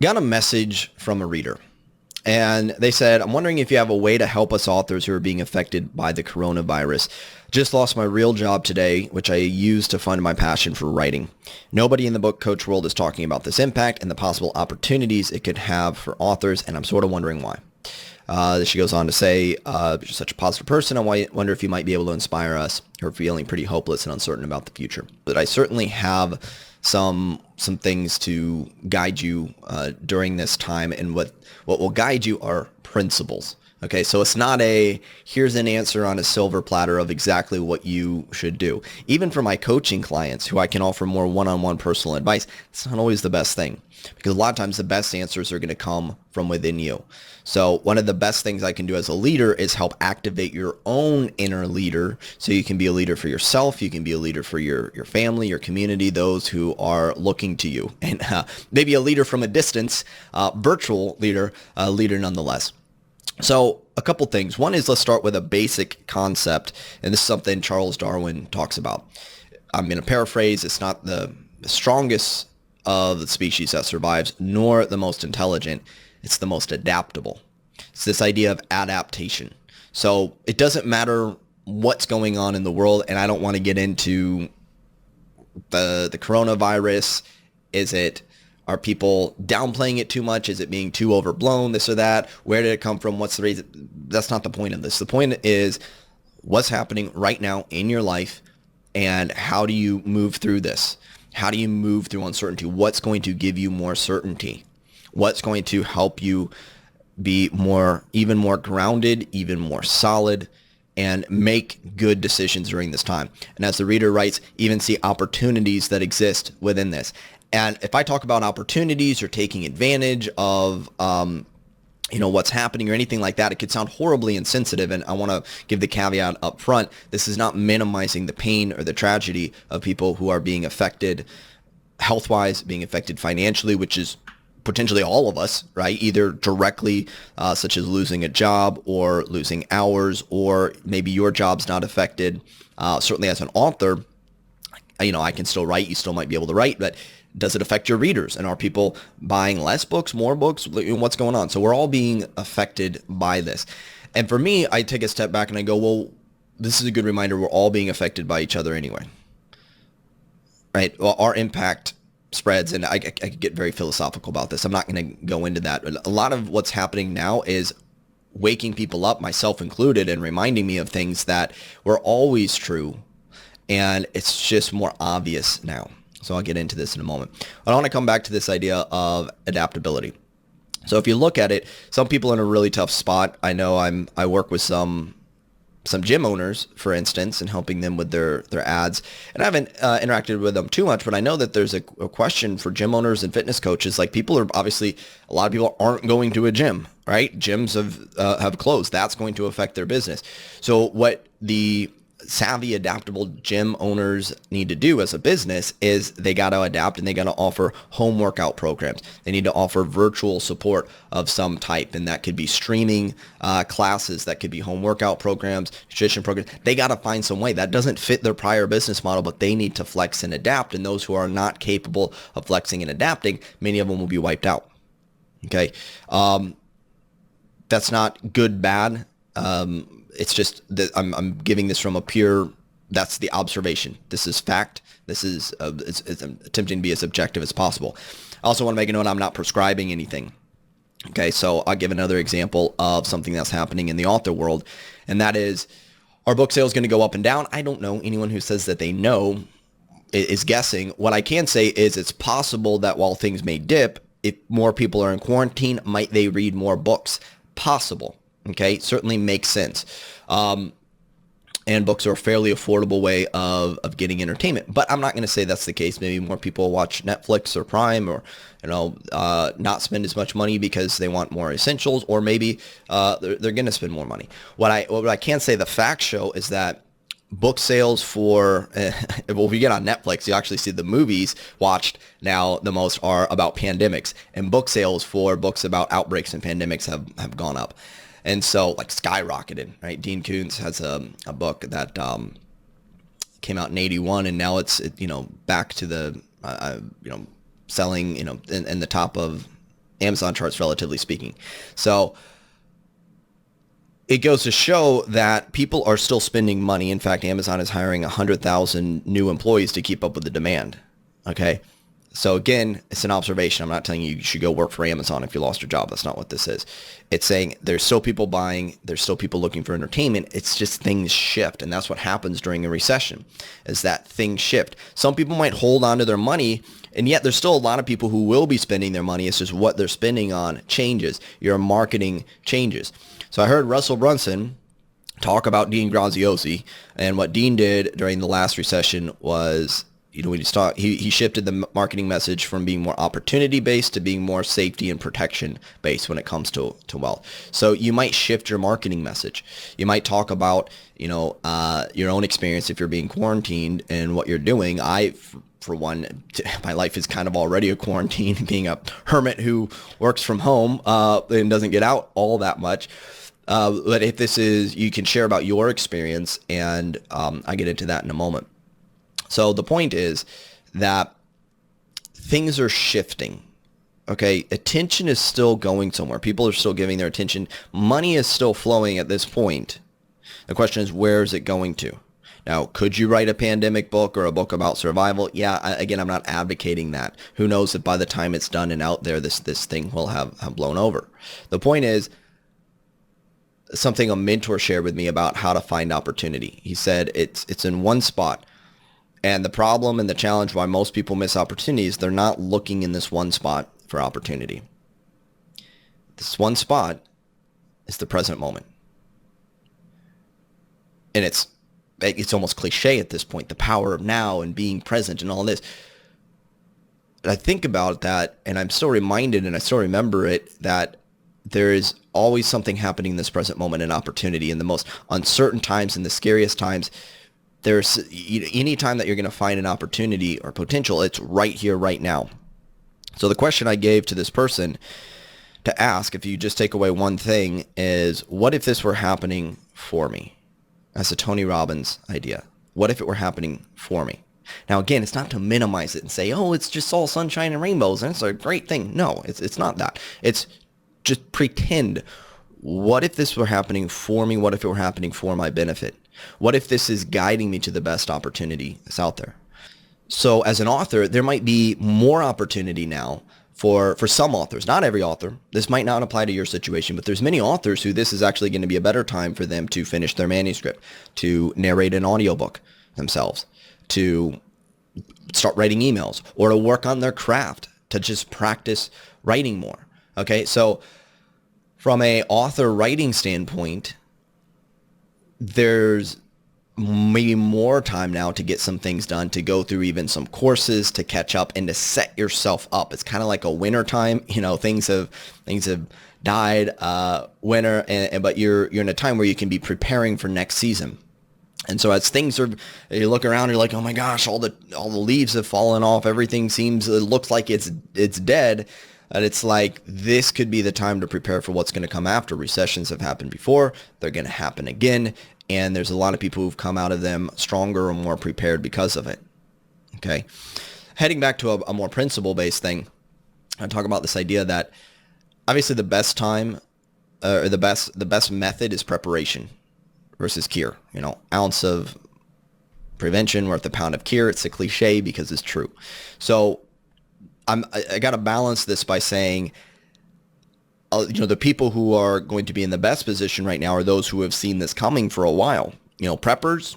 Got a message from a reader, and they said, I'm wondering if you have a way to help us authors who are being affected by the coronavirus. Just lost my real job today, which I used to fund my passion for writing. Nobody in the book coach world is talking about this impact and the possible opportunities it could have for authors, and I'm sort of wondering why. She goes on to say, you're such a positive person. I wonder if you might be able to inspire us who are feeling pretty hopeless and uncertain about the future. But I certainly have some things to guide you during this time, and what will guide you are principles. Okay, so it's not a here's an answer on a silver platter of exactly what you should do. Even for my coaching clients who I can offer more one-on-one personal advice, it's not always the best thing, because a lot of times the best answers are going to come from within you. So one of the best things I can do as a leader is help activate your own inner leader so you can be a leader for yourself, you can be a leader for your family, your community, those who are looking to you, and maybe a leader from a distance, virtual leader, leader nonetheless. So a couple things. One is, let's start with a basic concept, and this is something Charles Darwin talks about. I'm going to paraphrase. It's not the strongest of the species that survives, nor the most intelligent. It's the most adaptable. It's this idea of adaptation. So it doesn't matter what's going on in the world, and I don't want to get into the coronavirus. Are people downplaying it too much? Is it being too overblown, this or that? Where did it come from? What's the reason? That's not the point of this. The point is what's happening right now in your life, and how do you move through this? How do you move through uncertainty? What's going to give you more certainty? What's going to help you be even more grounded, even more solid, and make good decisions during this time? And as the reader writes, even see opportunities that exist within this. And if I talk about opportunities or taking advantage of, what's happening or anything like that, it could sound horribly insensitive. And I want to give the caveat up front. This is not minimizing the pain or the tragedy of people who are being affected health-wise, being affected financially, which is potentially all of us, right? Either directly, such as losing a job or losing hours, or maybe your job's not affected. Certainly as an author, I can still write. You still might be able to write, but does it affect your readers? And are people buying less books, more books? What's going on? So we're all being affected by this. And for me, I take a step back and I go, well, this is a good reminder. We're all being affected by each other anyway, right? Well, our impact spreads, and I could get very philosophical about this. I'm not going to go into that. But a lot of what's happening now is waking people up, myself included, and reminding me of things that were always true. And it's just more obvious now. So I'll get into this in a moment. But I want to come back to this idea of adaptability. So if you look at it, some people are in a really tough spot. I know I work with some gym owners, for instance, and helping them with their ads. And I haven't interacted with them too much, but I know that there's a question for gym owners and fitness coaches. Like, people are obviously, a lot of people aren't going to a gym, right? Gyms have closed. That's going to affect their business. So what the savvy, adaptable gym owners need to do as a business is they got to adapt, and they got to offer home workout programs. They need to offer virtual support of some type, and that could be streaming classes, that could be home workout programs, nutrition programs. They got to find some way. That doesn't fit their prior business model, but they need to flex and adapt, and those who are not capable of flexing and adapting, many of them will be wiped out. Okay. That's not good, bad. It's just that I'm giving this from a pure, that's the observation. This is fact. This is, it's attempting to be as objective as possible. I also want to make a note, I'm not prescribing anything. Okay, so I'll give another example of something that's happening in the author world, and that is, are book sales going to go up and down? I don't know. Anyone who says that they know is guessing. What I can say is it's possible that while things may dip, if more people are in quarantine, might they read more books? Possible. Okay, certainly makes sense. And books are a fairly affordable way of getting entertainment. But I'm not going to say that's the case. Maybe more people watch Netflix or Prime, or not spend as much money because they want more essentials, or maybe they're going to spend more money. What I can say, the facts show, is that book sales for, well, if you get on Netflix, you actually see the movies watched now the most are about pandemics, and book sales for books about outbreaks and pandemics have gone up. And so, like, skyrocketed, right? Dean Koontz has a book that came out in 81, and now it's back to the, selling, in the top of Amazon charts, relatively speaking. So it goes to show that people are still spending money. In fact, Amazon is hiring 100,000 new employees to keep up with the demand. Okay. So again, it's an observation. I'm not telling you should go work for Amazon if you lost your job. That's not what this is. It's saying there's still people buying. There's still people looking for entertainment. It's just things shift. And that's what happens during a recession, is that things shift. Some people might hold on to their money, and yet there's still a lot of people who will be spending their money. It's just what they're spending on changes. Your marketing changes. So I heard Russell Brunson talk about Dean Graziosi, and what Dean did during the last recession was, when he shifted the marketing message from being more opportunity based to being more safety and protection based when it comes to wealth. So you might shift your marketing message. You might talk about, your own experience if you're being quarantined and what you're doing. For one, my life is kind of already a quarantine, being a hermit who works from home and doesn't get out all that much. But if this is, you can share about your experience, and I get into that in a moment. So the point is that things are shifting. Okay, attention is still going somewhere. People are still giving their attention. Money is still flowing at this point. The question is, where is it going to? Now, could you write a pandemic book or a book about survival? Yeah, again, I'm not advocating that. Who knows if by the time it's done and out there, this thing will have blown over. The point is, something a mentor shared with me about how to find opportunity. He said it's in one spot. And the problem and the challenge why most people miss opportunities, they're not looking in this one spot for opportunity. This one spot is the present moment. And it's almost cliche at this point, the power of now and being present and all this. But I think about that, and I'm still reminded, and I still remember it, that there is always something happening in this present moment, an opportunity. In the most uncertain times, in the scariest times, there's any time that you're going to find an opportunity or potential, it's right here, right now. So the question I gave to this person to ask, if you just take away one thing, is what if this were happening for me? That's a Tony Robbins idea. What if it were happening for me? Now, again, it's not to minimize it and say, oh, it's just all sunshine and rainbows and it's a great thing. No, it's not that. It's just pretend. What if this were happening for me? What if it were happening for my benefit? What if this is guiding me to the best opportunity that's out there? So as an author, there might be more opportunity now for some authors, not every author. This might not apply to your situation, but there's many authors who this is actually going to be a better time for them to finish their manuscript, to narrate an audiobook themselves, to start writing emails, or to work on their craft, to just practice writing more. Okay, so from a author writing standpoint, there's maybe more time now to get some things done, to go through even some courses, to catch up and to set yourself up. It's kind of like a winter time, things have died, winter, but you're in a time where you can be preparing for next season. And so as things are, you look around, you're like, oh my gosh, all the leaves have fallen off. Everything it looks like it's dead. And it's like, this could be the time to prepare for what's going to come after. Recessions have happened before. They're going to happen again. And there's a lot of people who've come out of them stronger or more prepared because of it. Okay. Heading back to a more principle-based thing, I talk about this idea that obviously the best time or the best method is preparation versus cure. Ounce of prevention worth a pound of cure. It's a cliche because it's true. So I got to balance this by saying, the people who are going to be in the best position right now are those who have seen this coming for a while. Preppers,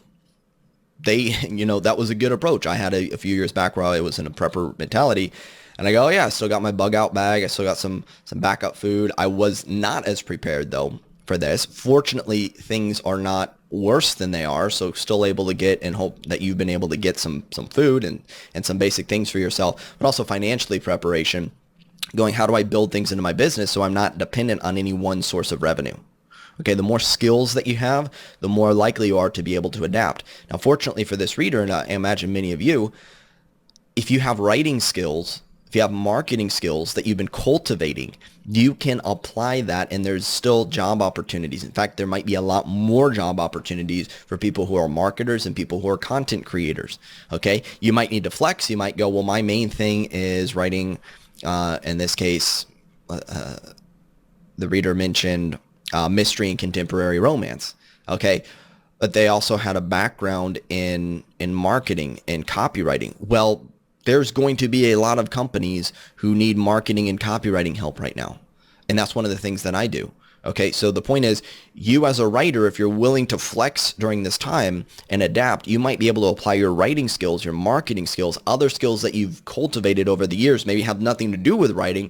that was a good approach. I had a few years back where I was in a prepper mentality, and I go, oh yeah, I still got my bug out bag. I still got some backup food. I was not as prepared though for this. Fortunately, things are not worse than they are, so still able to get, and hope that you've been able to get some food and some basic things for yourself, but also financially preparation, going, how do I build things into my business so I'm not dependent on any one source of revenue? Okay, the more skills that you have, the more likely you are to be able to adapt. Now, fortunately for this reader, and I imagine many of you, if you have writing skills, if you have marketing skills that you've been cultivating, you can apply that, and there's still job opportunities. In fact, there might be a lot more job opportunities for people who are marketers and people who are content creators. Okay, you might need to flex. You might go, well, my main thing is writing, in this case, the reader mentioned mystery and contemporary romance. Okay. But they also had a background in marketing and copywriting. Well, there's going to be a lot of companies who need marketing and copywriting help right now. And that's one of the things that I do. Okay, so the point is, you as a writer, if you're willing to flex during this time and adapt, you might be able to apply your writing skills, your marketing skills, other skills that you've cultivated over the years, maybe have nothing to do with writing,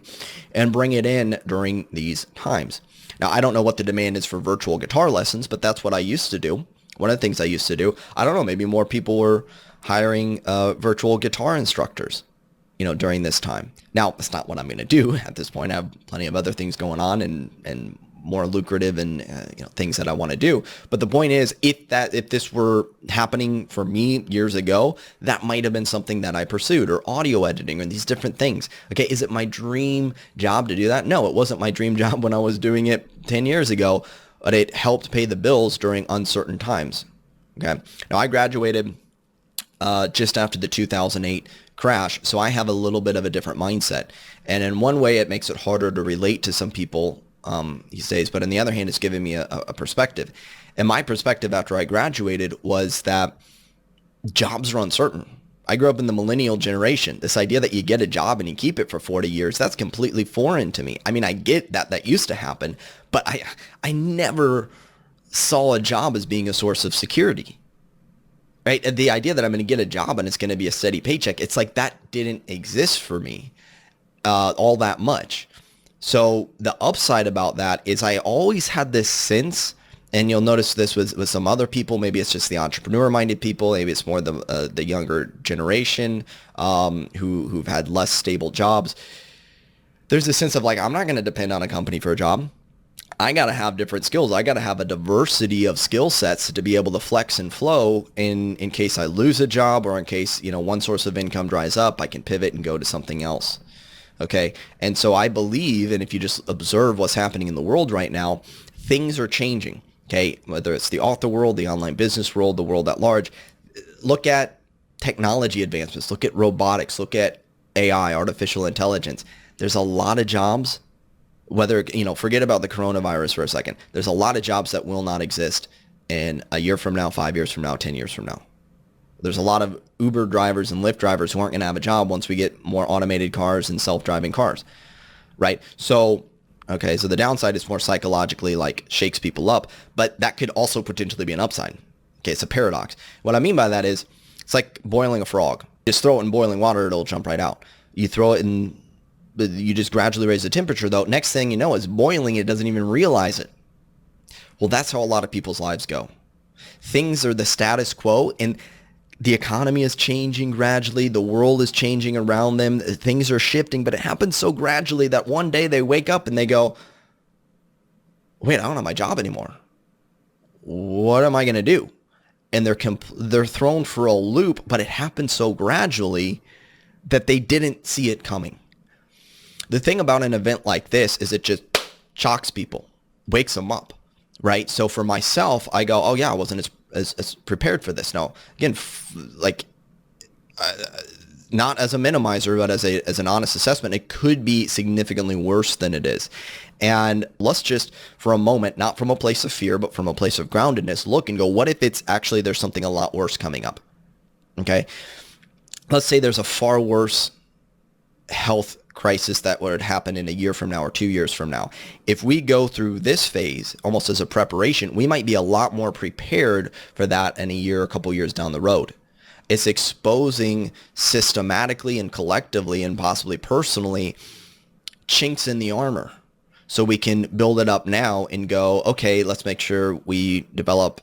and bring it in during these times. Now, I don't know what the demand is for virtual guitar lessons, but that's what I used to do. One of the things I used to do. I don't know, maybe more people were hiring virtual guitar instructors, during this time. Now, that's not what I'm going to do at this point. I have plenty of other things going on and more lucrative and things that I want to do. But the point is, if this were happening for me years ago, that might have been something that I pursued, or audio editing, or these different things. Okay, is it my dream job to do that? No, it wasn't my dream job when I was doing it 10 years ago, but it helped pay the bills during uncertain times. Okay, now I graduated just after the 2008 crash, so I have a little bit of a different mindset. And in one way, it makes it harder to relate to some people these days, but on the other hand, it's given me a perspective. And my perspective after I graduated was that jobs are uncertain. I grew up in the millennial generation. This idea that you get a job and you keep it for 40 years, that's completely foreign to me. I mean, I get that used to happen, but I never saw a job as being a source of security. Right? The idea that I'm going to get a job and it's going to be a steady paycheck, it's like that didn't exist for me all that much. So the upside about that is I always had this sense, and you'll notice this with some other people, maybe it's just the entrepreneur-minded people, maybe it's more the younger generation who've had less stable jobs. There's a sense of like, I'm not going to depend on a company for a job. I got to have different skills. I got to have a diversity of skill sets to be able to flex and flow in case I lose a job, or in case, one source of income dries up, I can pivot and go to something else. Okay. And so I believe, and if you just observe what's happening in the world right now, things are changing. Okay. Whether it's the author world, the online business world, the world at large, look at technology advancements, look at robotics, look at AI, artificial intelligence. There's a lot of jobs, whether, forget about the coronavirus for a second. There's a lot of jobs that will not exist in a year from now, 5 years from now, 10 years from now. There's a lot of Uber drivers and Lyft drivers who aren't going to have a job once we get more automated cars and self-driving cars, right? So, okay, so the downside is more psychologically like shakes people up, but that could also potentially be an upside. Okay, it's a paradox. What I mean by that is it's like boiling a frog. Just throw it in boiling water, it'll jump right out. You throw it in, you just gradually raise the temperature though. Next thing you know, it's boiling, it doesn't even realize it. Well, that's how a lot of people's lives go. Things are the status quo, and the economy is changing gradually. The world is changing around them. Things are shifting, but it happens so gradually that one day they wake up and they go, wait, I don't have my job anymore. What am I going to do? And they're thrown for a loop, but it happened so gradually that they didn't see it coming. The thing about an event like this is it just shocks people, wakes them up, right? So for myself, I go, oh yeah, I wasn't as prepared for this. Now, again, not as a minimizer, but as an honest assessment, it could be significantly worse than it is. And let's just, for a moment, not from a place of fear, but from a place of groundedness, look and go, what if it's actually there's something a lot worse coming up? Okay. Let's say there's a far worse health crisis that would happen in a year from now or 2 years from now. If we go through this phase almost as a preparation, we might be a lot more prepared for that in a year, a couple years down the road. It's exposing systematically and collectively and possibly personally chinks in the armor, so we can build it up now and go, okay, let's make sure we develop,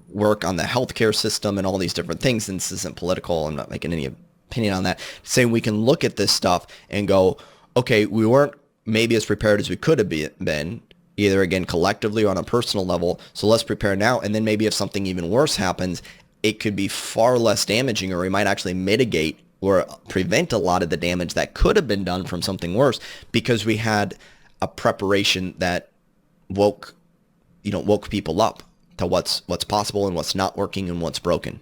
work on the healthcare system and all these different things. And this isn't political. I'm not making any opinion on that. Saying we can look at this stuff and go, okay, we weren't maybe as prepared as we could have been, either again collectively or on a personal level. So let's prepare now. And then maybe if something even worse happens, it could be far less damaging, or we might actually mitigate or prevent a lot of the damage that could have been done from something worse, because we had a preparation that woke people up to what's possible and what's not working and what's broken.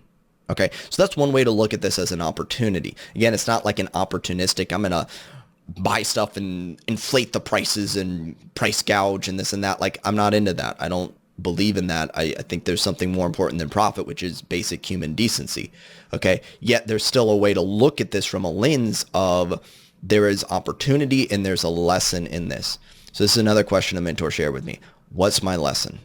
Okay, so that's one way to look at this as an opportunity. Again, it's not like an opportunistic, I'm going to buy stuff and inflate the prices and price gouge and this and that. Like, I'm not into that. I don't believe in that. I think there's something more important than profit, which is basic human decency. Okay. Yet there's still a way to look at this from a lens of there is opportunity and there's a lesson in this. So this is another question a mentor shared with me. What's my lesson?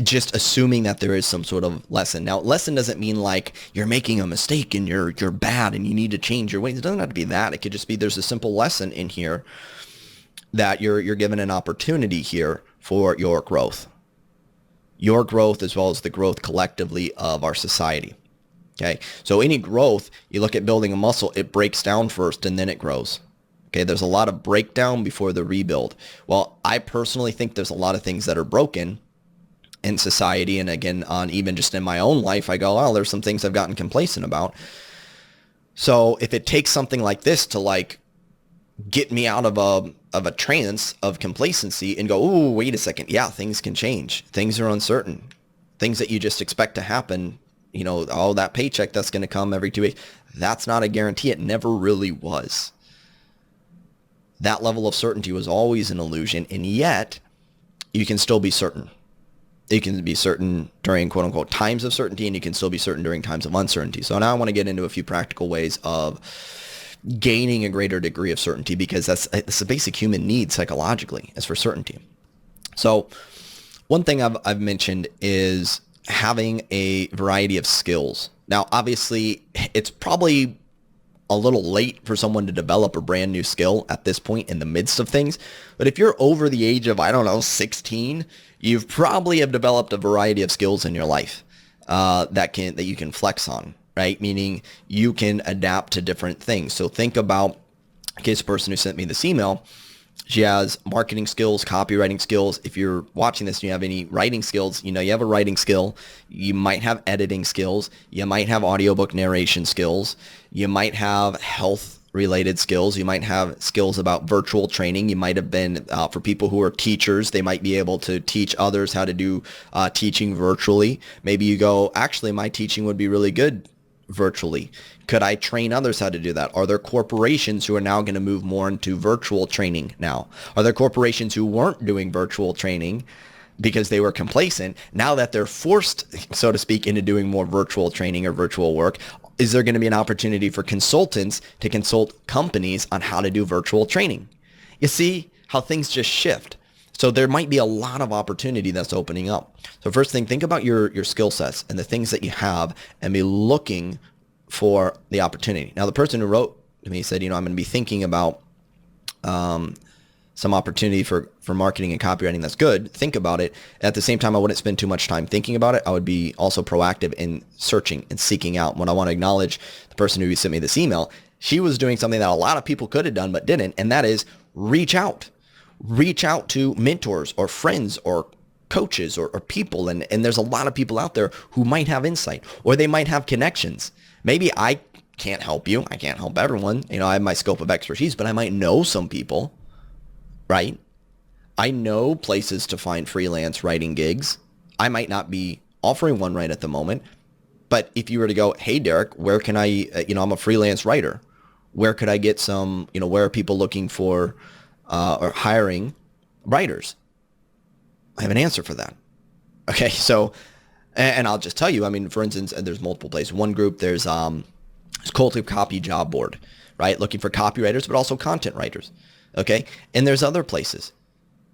Just assuming that there is some sort of lesson. Now, lesson doesn't mean like you're making a mistake and you're bad and you need to change your ways. It doesn't have to be that. It could just be there's a simple lesson in here that you're given an opportunity here for your growth as well as the growth collectively of our society. Okay, so any growth, you look at building a muscle, it breaks down first and then it grows. Okay, there's a lot of breakdown before the rebuild. Well, I personally think there's a lot of things that are broken in society, and again, on even just in my own life, I go, well, there's some things I've gotten complacent about. So if it takes something like this to like get me out of a trance of complacency and go, oh, wait a second, yeah, things can change. Things are uncertain. Things that you just expect to happen, you know, oh, that paycheck that's going to come every 2 weeks, that's not a guarantee. It never really was. That level of certainty was always an illusion, and yet you can still be certain. You can be certain during quote unquote times of certainty, and you can still be certain during times of uncertainty. So now I want to get into a few practical ways of gaining a greater degree of certainty, because it's a basic human need psychologically, is for certainty. So one thing I've mentioned is having a variety of skills. Now, obviously, it's probably a little late for someone to develop a brand new skill at this point in the midst of things. But if you're over the age of, 16, you've probably have developed a variety of skills in your life that you can flex on, right? Meaning you can adapt to different things. So think about, in case the person who sent me this email, she has marketing skills, copywriting skills. If you're watching this and you have any writing skills, you have a writing skill. You might have editing skills. You might have audiobook narration skills. You might have health related skills. You might have skills about virtual training. You might have been, for people who are teachers, they might be able to teach others how to do teaching virtually. Maybe you go, actually, my teaching would be really good virtually. Could I train others how to do that? Are there corporations who are now going to move more into virtual training now? Are there corporations who weren't doing virtual training because they were complacent? Now that they're forced, so to speak, into doing more virtual training or virtual work, is there going to be an opportunity for consultants to consult companies on how to do virtual training? You see how things just shift. So there might be a lot of opportunity that's opening up. So first thing, think about your skill sets and the things that you have and be looking for the opportunity. Now, the person who wrote to me said, I'm going to be thinking about some opportunity for marketing and copywriting. That's good. Think about it. At the same time, I wouldn't spend too much time thinking about it. I would be also proactive in searching and seeking out. When I want to acknowledge the person who sent me this email, she was doing something that a lot of people could have done but didn't, and that is reach out. Reach out to mentors or friends or coaches or people. And there's a lot of people out there who might have insight, or they might have connections. Maybe I can't help you. I can't help everyone. I have my scope of expertise, but I might know some people, right? I know places to find freelance writing gigs. I might not be offering one right at the moment, but if you were to go, hey, Derek, where can I, I'm a freelance writer. Where could I get some, where are people looking for or hiring writers? I have an answer for that. Okay, so, and I'll just tell you, for instance, there's multiple places. One group, there's Cultive Copy Job Board, right? Looking for copywriters, but also content writers, okay? And there's other places.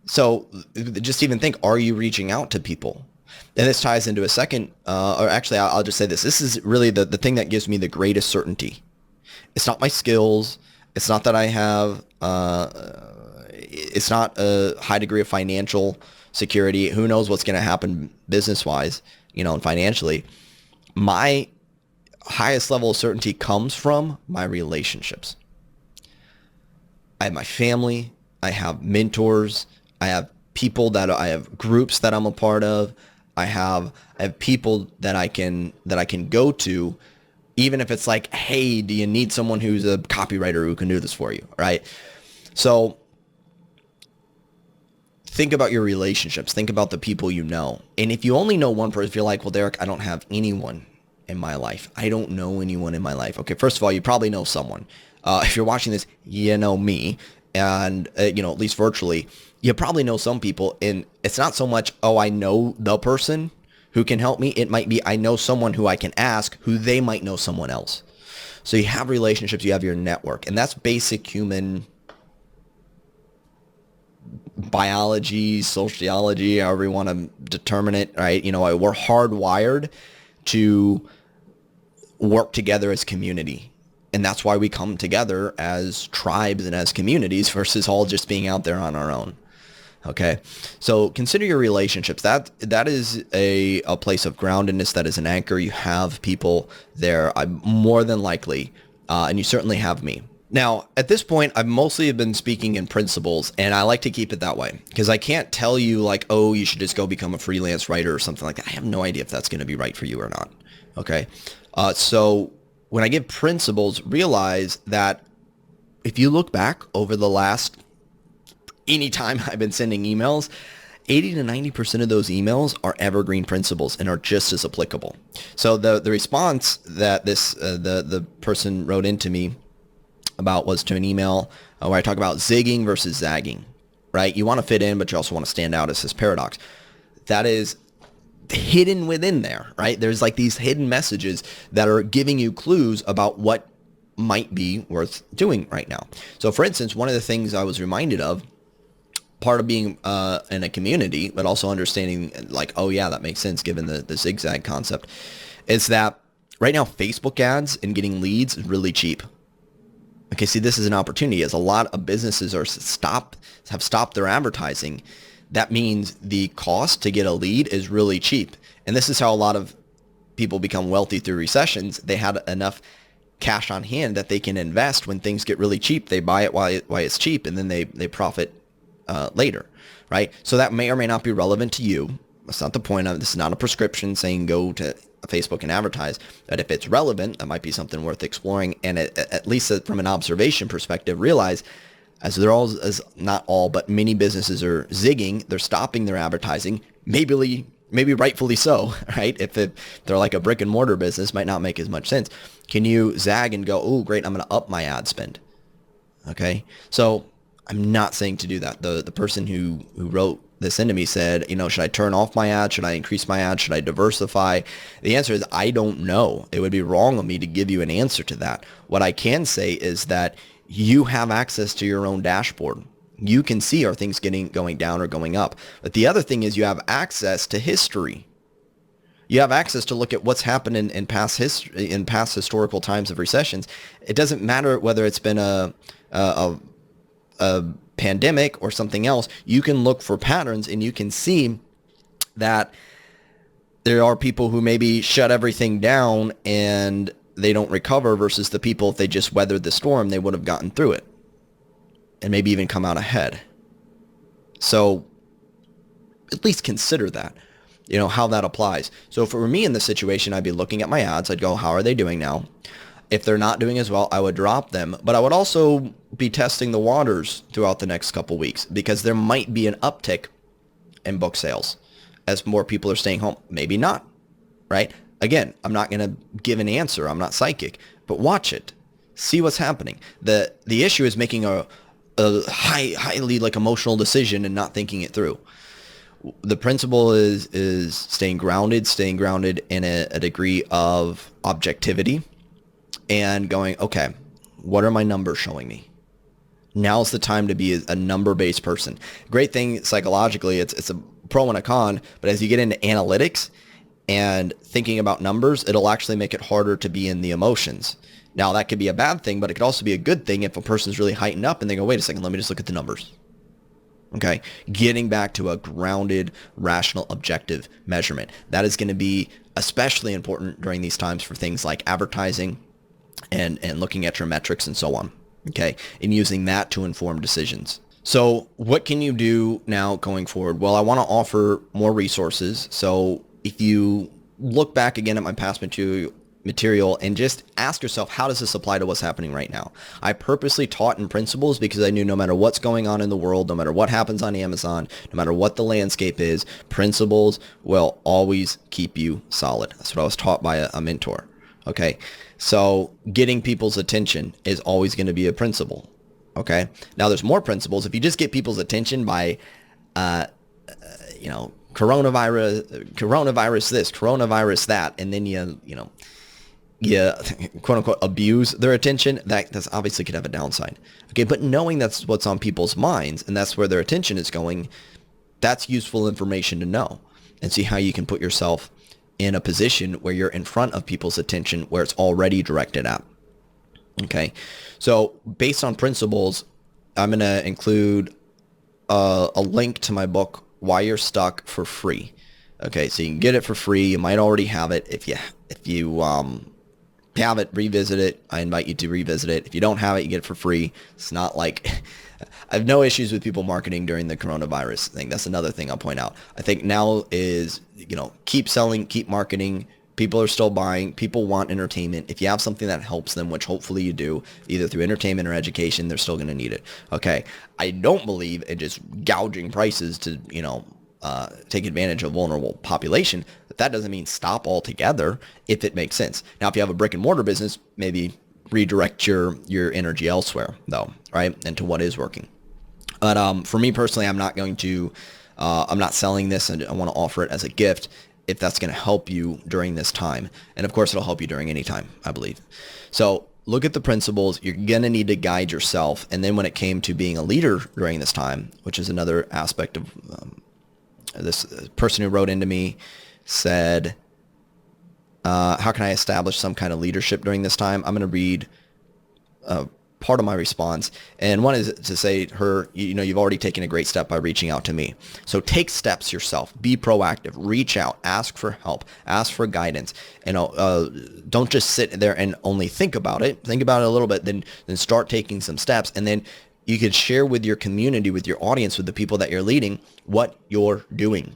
So just even think, are you reaching out to people? And this ties into a second, or actually, I'll just say this. This is really the thing that gives me the greatest certainty. It's not my skills. It's not that I have... it's not a high degree of financial security. Who knows what's going to happen business-wise, and financially. My highest level of certainty comes from my relationships. I have my family. I have mentors. I have people I have groups that I'm a part of. I have people that I can go to, even if it's like, hey, do you need someone who's a copywriter who can do this for you, right? So think about your relationships. Think about the people you know. And if you only know one person, if you're like, well, Derek, I don't have anyone in my life. I don't know anyone in my life. Okay, first of all, you probably know someone. If you're watching this, you know me, and at least virtually, you probably know some people. And it's not so much, oh, I know the person who can help me. It might be I know someone who I can ask, who they might know someone else. So you have relationships, you have your network, and that's basic human biology, sociology, however you want to determine it, right? We're hardwired to work together as community. And that's why we come together as tribes and as communities versus all just being out there on our own. Okay. So consider your relationships. That is a place of groundedness. That is an anchor. You have people there. I'm more than likely, and you certainly have me. Now, at this point, I've mostly been speaking in principles, and I like to keep it that way because I can't tell you like, oh, you should just go become a freelance writer or something like that. I have no idea if that's going to be right for you or not. Okay. So when I give principles, realize that if you look back over the last any time I've been sending emails, 80 to 90% of those emails are evergreen principles and are just as applicable. So the response that the person wrote into me about was to an email where I talk about zigging versus zagging, right? You want to fit in, but you also want to stand out as this paradox. That is hidden within there, right? There's like these hidden messages that are giving you clues about what might be worth doing right now. So for instance, one of the things I was reminded of, part of being in a community, but also understanding like, oh yeah, that makes sense given the zigzag concept, is that right now Facebook ads and getting leads is really cheap. Okay, see, this is an opportunity as a lot of businesses have stopped their advertising. That means the cost to get a lead is really cheap. And this is how a lot of people become wealthy through recessions. They had enough cash on hand that they can invest when things get really cheap. They buy it while it's cheap, and then they profit later, right? So that may or may not be relevant to you. That's not the point of this. Is not a prescription saying go to Facebook and advertise. But if it's relevant, that might be something worth exploring. And at least from an observation perspective, realize as not all, but many businesses are zigging. They're stopping their advertising. Maybe rightfully so, right? If they're like a brick and mortar business, might not make as much sense. Can you zag and go, oh, great, I'm going to up my ad spend? Okay. So I'm not saying to do that. The person who wrote this into me said, should I turn off my ad? Should I increase my ad? Should I diversify? The answer is I don't know. It would be wrong of me to give you an answer to that. What I can say is that you have access to your own dashboard. You can see are things going down or going up. But the other thing is you have access to history. You have access to look at what's happened in past history, in past historical times of recessions. It doesn't matter whether it's been a pandemic or something else. You can look for patterns and you can see that there are people who maybe shut everything down and they don't recover versus the people, if they just weathered the storm, they would have gotten through it and maybe even come out ahead. So at least consider that, how that applies. So for me in this situation, I'd be looking at my ads. I'd go, how are they doing now? If they're not doing as well, I would drop them. But I would also be testing the waters throughout the next couple weeks because there might be an uptick in book sales as more people are staying home. Maybe not, right? Again, I'm not going to give an answer. I'm not psychic, but watch it. See what's happening. The issue is making a highly like emotional decision and not thinking it through. The principle is staying grounded in a degree of objectivity and going, okay, what are my numbers showing me? Now's the time to be a number-based person. Great thing psychologically, it's a pro and a con, but as you get into analytics and thinking about numbers, it'll actually make it harder to be in the emotions. Now, that could be a bad thing, but it could also be a good thing if a person's really heightened up and they go, wait a second, let me just look at the numbers. Okay, getting back to a grounded, rational, objective measurement. That is going to be especially important during these times for things like advertising and looking at your metrics and so on. Okay, and using that to inform decisions. So what can you do now going forward? Well, I want to offer more resources. So if you look back again at my past material and just ask yourself, how does this apply to what's happening right now? I purposely taught in principles because I knew no matter what's going on in the world, no matter what happens on Amazon, no matter what the landscape is, principles will always keep you solid. That's what I was taught by a mentor. Okay. So getting people's attention is always going to be a principle. Okay. Now there's more principles. If you just get people's attention by, coronavirus this, coronavirus that, and then you quote unquote abuse their attention, that's obviously could have a downside. Okay. But knowing that's what's on people's minds and that's where their attention is going, that's useful information to know and see how you can put yourself in a position where you're in front of people's attention where it's already directed at. Okay. So based on principles, I'm going to include a link to my book, Why You're Stuck, for free. Okay. So you can get it for free. You might already have it. If you have it, revisit it. I invite you to revisit it. If you don't have it, you get it for free. It's not like I have no issues with people marketing during the coronavirus thing. That's another thing I'll point out. I think now is, keep selling, keep marketing. People are still buying. People want entertainment. If you have something that helps them, which hopefully you do, either through entertainment or education, they're still going to need it. Okay. I don't believe in just gouging prices to, take advantage of vulnerable population. But that doesn't mean stop altogether if it makes sense. Now, if you have a brick and mortar business, maybe redirect your energy elsewhere, though, right? Into what is working. But for me personally, I'm not selling this, and I want to offer it as a gift if that's going to help you during this time. And of course, it'll help you during any time, I believe. So look at the principles. You're going to need to guide yourself. And then when it came to being a leader during this time, which is another aspect of this person who wrote into me said, how can I establish some kind of leadership during this time? I'm going to read part of my response. And one is to say to her, you've already taken a great step by reaching out to me. So take steps yourself. Be proactive. Reach out. Ask for help. Ask for guidance. Don't just sit there and only think about it. Think about it a little bit, then start taking some steps. And then you could share with your community, with your audience, with the people that you're leading, what you're doing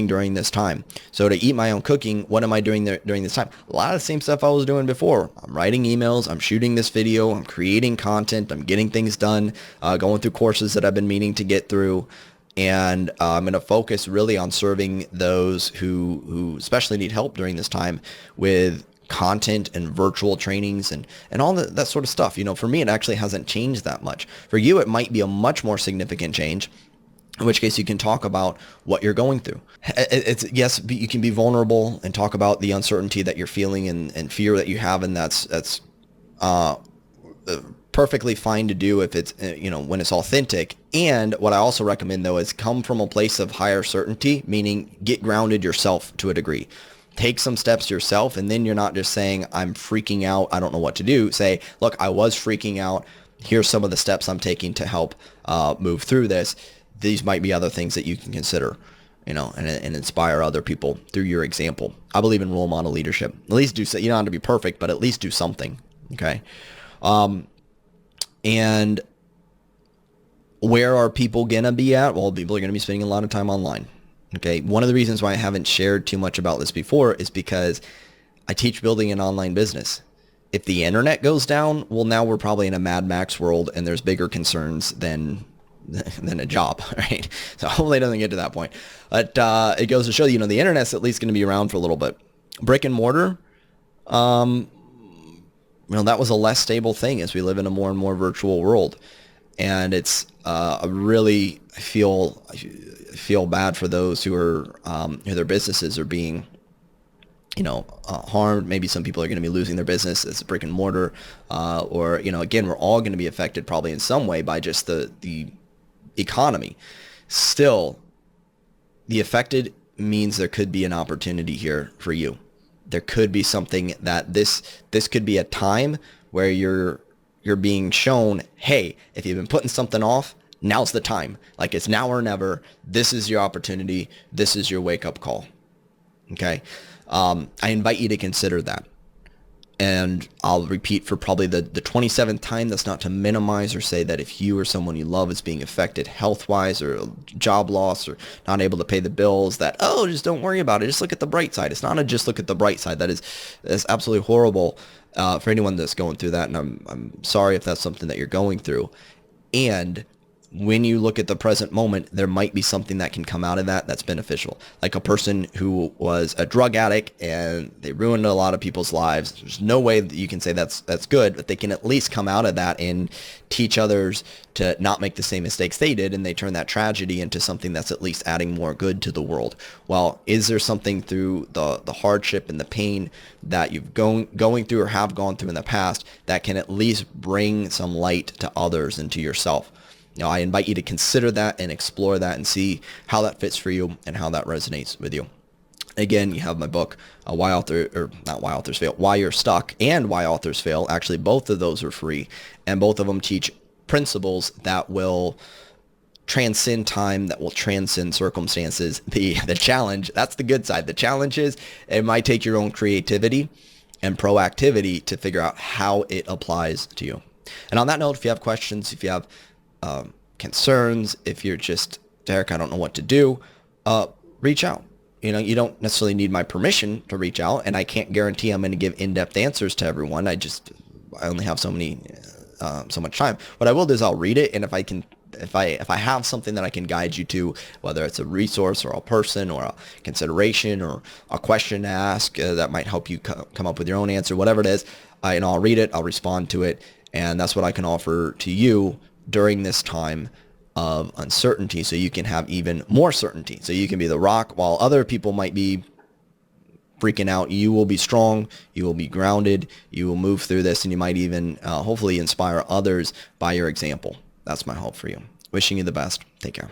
during this time. So to eat my own cooking, what am I doing during this time? A lot of the same stuff I was doing before. I'm writing emails, I'm shooting this video, I'm creating content, I'm getting things done, going through courses that I've been meaning to get through. And I'm going to focus really on serving those who especially need help during this time with content and virtual trainings and all that sort of stuff. For me, it actually hasn't changed that much. For you, it might be a much more significant change, in which case you can talk about what you're going through. Yes, you can be vulnerable and talk about the uncertainty that you're feeling and fear that you have, and that's perfectly fine to do if it's, when it's authentic. And what I also recommend, though, is come from a place of higher certainty, meaning get grounded yourself to a degree. Take some steps yourself, and then you're not just saying, I'm freaking out, I don't know what to do. Say, look, I was freaking out. Here's some of the steps I'm taking to help move through this. These might be other things that you can consider, and inspire other people through your example. I believe in role model leadership. At least do so. You don't have to be perfect, but at least do something. Okay. And where are people going to be at? Well, people are going to be spending a lot of time online. Okay. One of the reasons why I haven't shared too much about this before is because I teach building an online business. If the internet goes down, well, now we're probably in a Mad Max world, and there's bigger concerns than a job, right? So hopefully it doesn't get to that point. But it goes to show, the internet's at least going to be around for a little bit. Brick and mortar, that was a less stable thing as we live in a more and more virtual world. And it's really, I feel bad for those who are, their businesses are being, harmed. Maybe some people are going to be losing their business as a brick and mortar, or, again, we're all going to be affected probably in some way by just the economy. Still, the affected means there could be an opportunity here for you. There could be something that this could be a time where you're being shown, hey, if you've been putting something off, now's the time. Like, it's now or never. This is your opportunity. This is your wake-up call. Okay? I invite you to consider that. And I'll repeat for probably the 27th time. That's not to minimize or say that if you or someone you love is being affected health-wise or job loss or not able to pay the bills, that, just don't worry about it. Just look at the bright side. It's not a just look at the bright side. That's absolutely horrible for anyone that's going through that. And I'm sorry if that's something that you're going through. And when you look at the present moment, there might be something that can come out of that that's beneficial. Like a person who was a drug addict and they ruined a lot of people's lives. There's no way that you can say that's good, but they can at least come out of that and teach others to not make the same mistakes they did, and they turn that tragedy into something that's at least adding more good to the world. Well, is there something through the hardship and the pain that you've going through or have gone through in the past that can at least bring some light to others and to yourself? I invite you to consider that and explore that and see how that fits for you and how that resonates with you. Again, you have my book, Why Authors Fail, Why You're Stuck, and Why Authors Fail. Actually, both of those are free, and both of them teach principles that will transcend time, that will transcend circumstances. The challenge, that's the good side. The challenge is it might take your own creativity and proactivity to figure out how it applies to you. And on that note, if you have questions, if you have concerns, if you're just, Derek, I don't know what to do, reach out. You don't necessarily need my permission to reach out, and I can't guarantee I'm going to give in-depth answers to everyone. I only have so much time. What I will do is I'll read it, and if I have something that I can guide you to, whether it's a resource or a person or a consideration or a question to ask that might help you come up with your own answer, whatever it is, I'll read it, I'll respond to it, and that's what I can offer to you during this time of uncertainty, so you can have even more certainty. So you can be the rock while other people might be freaking out. You will be strong, you will be grounded, you will move through this, and you might even hopefully inspire others by your example. That's my hope for you. Wishing you the best. Take care.